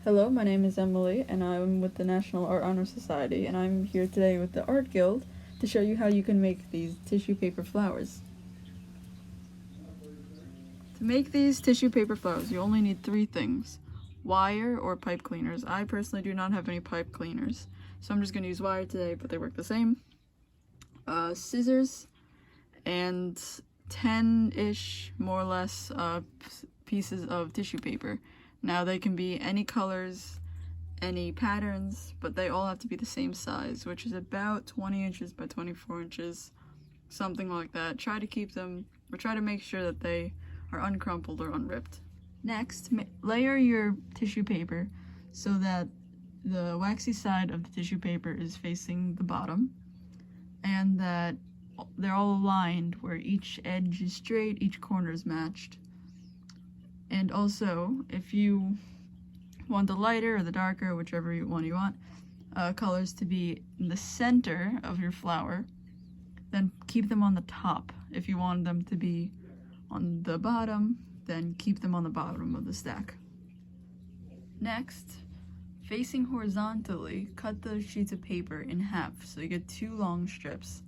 Hello, my name is Emily, and I'm with the National Art Honor Society, and I'm here today with the Art Guild to show you how you can make these tissue paper flowers. To make these tissue paper flowers, you only need three things: wire or pipe cleaners. I personally do not have any pipe cleaners, so I'm just going to use wire today, but they work the same. Scissors, and 10-ish, more or less, pieces of tissue paper. Now they can be any colors, any patterns, but they all have to be the same size, which is about 20 inches by 24 inches, something like that. Try to keep them, or try to make sure that they are uncrumpled or unripped. Next, layer your tissue paper so that the waxy side of the tissue paper is facing the bottom, and that they're all aligned where each edge is straight, each corner is matched. And also, if you want the lighter or the darker, whichever one you want, colors to be in the center of your flower, then keep them on the top. If you want them to be on the bottom, then keep them on the bottom of the stack. Next, facing horizontally, cut the sheets of paper in half so you get two long strips.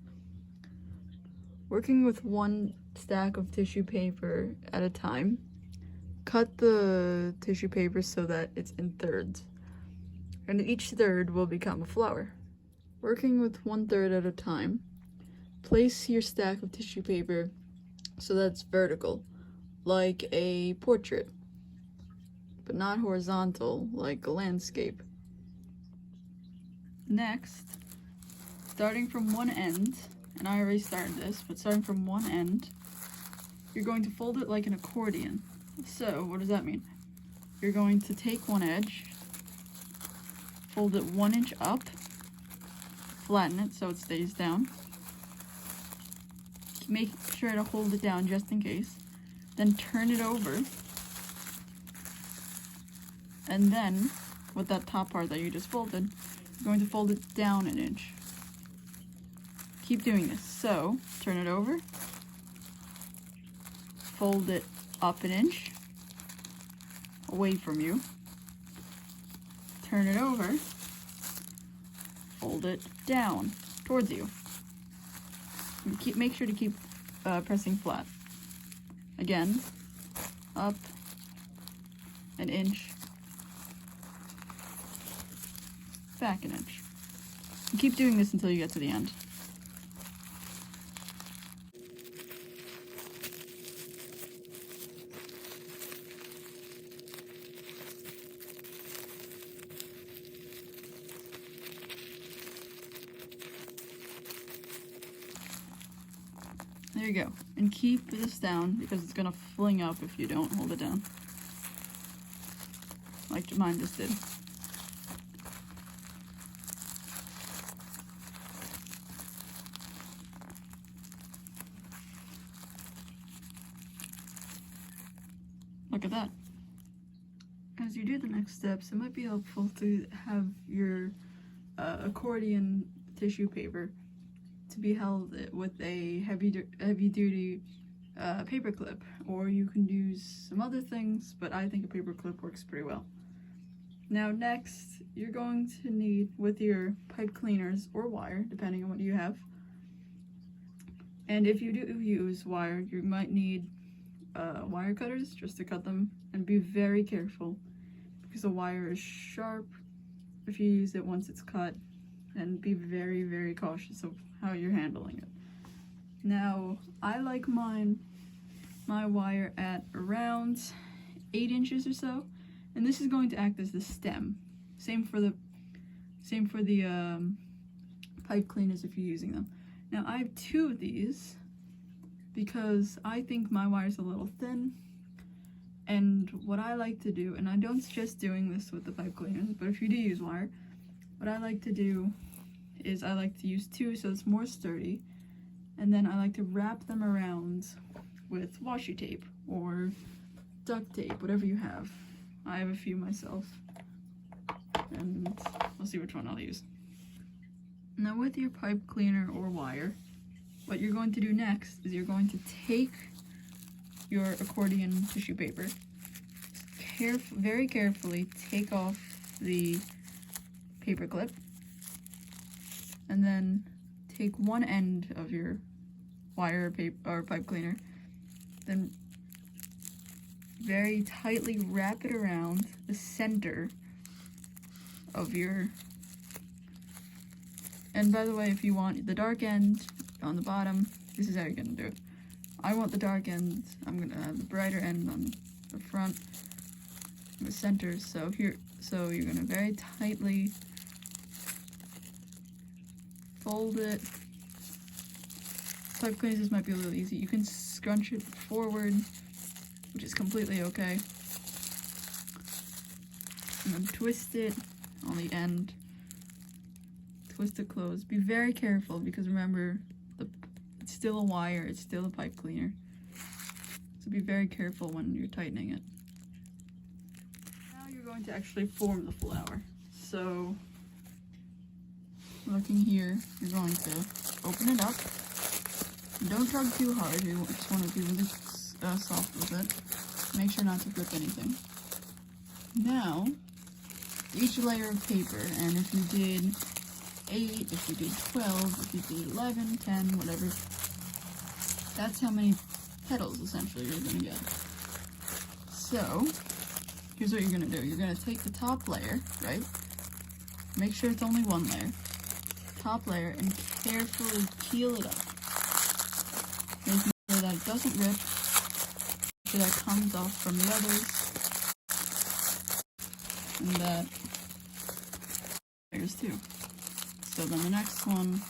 Working with one stack of tissue paper at a time, cut the tissue paper so that it's in thirds, and each third will become a flower. Working with 1/3 at a time, place your stack of tissue paper so that it's vertical, like a portrait, but not horizontal, like a landscape. Next, starting from one end, and I already started this, but starting from one end, you're going to fold it like an accordion. So, what does that mean? You're going to take one edge, fold it 1 inch up, flatten it so it stays down, make sure to hold it down just in case, then turn it over, and then, with that top part that you just folded, you're going to fold it down 1 inch. Keep doing this. So, turn it over, fold it up 1 inch, away from you, turn it over, fold it down, towards you. And make sure to keep pressing flat. Again, up 1 inch, back 1 inch. And keep doing this until you get to the end. There you go. And keep this down because it's gonna fling up if you don't hold it down. Like mine just did. Look at that. As you do the next steps, it might be helpful to have your accordion tissue paper to be held with a heavy-duty paper clip, or you can use some other things, but I think a paper clip works pretty well. Now next, you're going to need, with your pipe cleaners or wire, depending on what you have, and if you do use wire, you might need wire cutters just to cut them, and be very careful because the wire is sharp if you use it once it's cut, and be very, very cautious of how you're handling it. Now, I like my wire at around 8 inches or so, and this is going to act as the stem. Same for the pipe cleaners if you're using them. Now, I have 2 of these because I think my wire's a little thin, and what I like to do, and I don't suggest doing this with the pipe cleaners, but if you do use wire, what I like to do is I like to use 2 so it's more sturdy, and then I like to wrap them around with washi tape or duct tape, whatever you have. I have a few myself, and we'll see which one I'll use. Now with your pipe cleaner or wire, what you're going to do next is you're going to take your accordion tissue paper, very carefully take off the paper clip, and then take one end of your wire or pipe cleaner, then very tightly wrap it around the center of your, and by the way, if you want the dark end on the bottom, this is how you're gonna do it. I want the dark end, I'm gonna have the brighter end on the front, the center, so you're gonna very tightly fold it. Pipe cleaners, this might be a little easy. You can scrunch it forward, which is completely okay. And then twist it on the end. Twist it closed. Be very careful because remember, it's still a wire, it's still a pipe cleaner. So be very careful when you're tightening it. Now you're going to actually form the flower. So, looking here, you're going to open it up. Don't tug too hard, you just want to be really soft with it. Make sure not to rip anything. Now, each layer of paper, and if you did 8, if you did 12, if you did 11, 10, whatever, that's how many petals essentially you're going to get. So, here's what you're going to do. You're going to take the top layer, right? Make sure it's only one layer. Top layer, and carefully peel it up. Making sure that it doesn't rip, make sure that comes off from the others, and that there's two. So then the next one,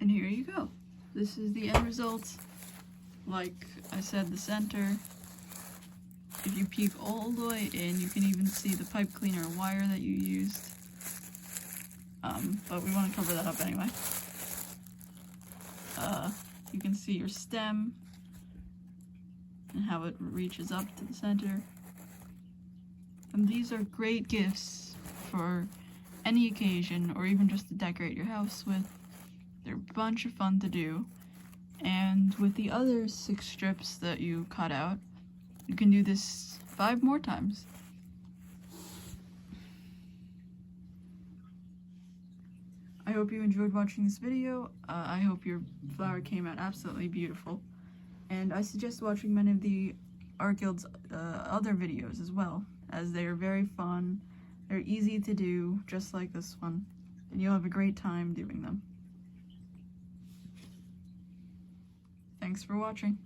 and here you go. This is the end result. Like I said, the center. If you peek all the way in, you can even see the pipe cleaner wire that you used. But we want to cover that up anyway. You can see your stem and how it reaches up to the center. And these are great gifts for any occasion, or even just to decorate your house with. They're a bunch of fun to do. And with the other 6 strips that you cut out, you can do this 5 more times. I hope you enjoyed watching this video. I hope your flower came out absolutely beautiful. And I suggest watching many of the Art Guild's other videos as well, as they are very fun. They're easy to do, just like this one, and you'll have a great time doing them. Thanks for watching.